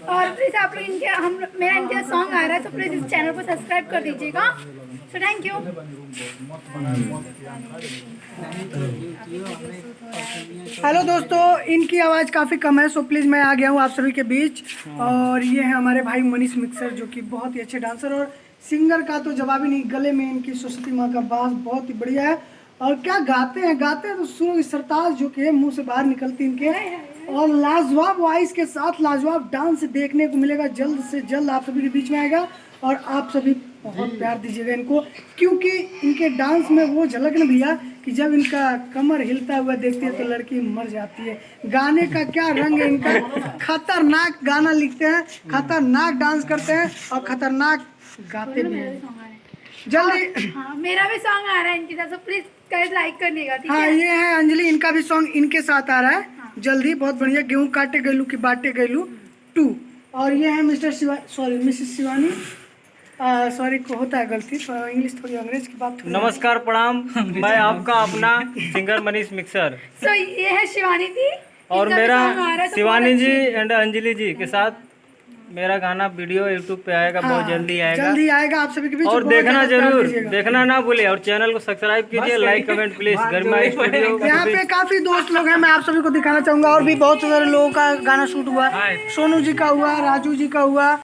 और प्लीज़ आप लोग मेरा इनका सॉन्ग आ रहा है, तो प्लीज़ इस चैनल को सब्सक्राइब कर दीजिएगा। So thank you. हेलो दोस्तों, इनकी आवाज़ काफ़ी कम है, सो प्लीज़ मैं आ गया हूँ आप सभी के बीच। और ये है हमारे भाई मनीष मिक्सर, जो कि बहुत ही अच्छे डांसर और सिंगर का तो जवाब ही नहीं। गले में इनकी सरस्वती माँ का बास बहुत ही बढ़िया है। और क्या गाते हैं तो सुनो की सरताज जो कि मुंह से बाहर निकलती इनके। और लाजवाब वॉइस के साथ लाजवाब डांस देखने को मिलेगा, जल्द से जल्द आप सभी के बीच में आएगा। और आप सभी बहुत प्यार दीजिएगा इनको, क्योंकि इनके डांस में वो झलक न भैया कि जब इनका कमर हिलता हुआ देखती है तो लड़की मर जाती है। गाने का क्या रंग है इनका, खतरनाक गाना लिखते हैं, खतरनाक डांस करते हैं और खतरनाक गाते भी हैं। जल्दी हाँ, मेरा भी सॉन्ग आ रहा है इनके साथ, तो प्लीज गाइस लाइक करनिएगा, ठीक है। हाँ, ये है अंजलि, इनका भी सॉन्ग इनके साथ आ रहा है जल्दी, बहुत बढ़िया। गेहूं काटे गैलू की बाटे गैलू 2। और ये है मिसेस शिवानी, सॉरी को होता है गलती, इंग्लिश थोड़ी अंग्रेज की बात। नमस्कार, प्रणाम। मैं आपका अपना सिंगर मनीष मिक्सर। सो ये है शिवानी जी, और इनका भी मेरा song आ रहा है, तो शिवानी बहुत जी अच्छे- एंड अंजलि जी के साथ मेरा गाना वीडियो यूट्यूब पे आएगा, बहुत जल्दी आएगा। जल्दी आएगा आप सभी के बीच। और बहुत देखना ज़्यादा प्यार जरूर, दीजिएगा। देखना ना भूलिए। और चैनल को सब्सक्राइब कीजिए, like comment please. Garima studio यहाँ पे काफी दोस्त लोग हैं, मैं आप सभी को दिखाना चाहूंगा। और भी बहुत सारे लोगों का गाना शूट हुआ, सोनू जी का हुआ, राजू जी का हुआ।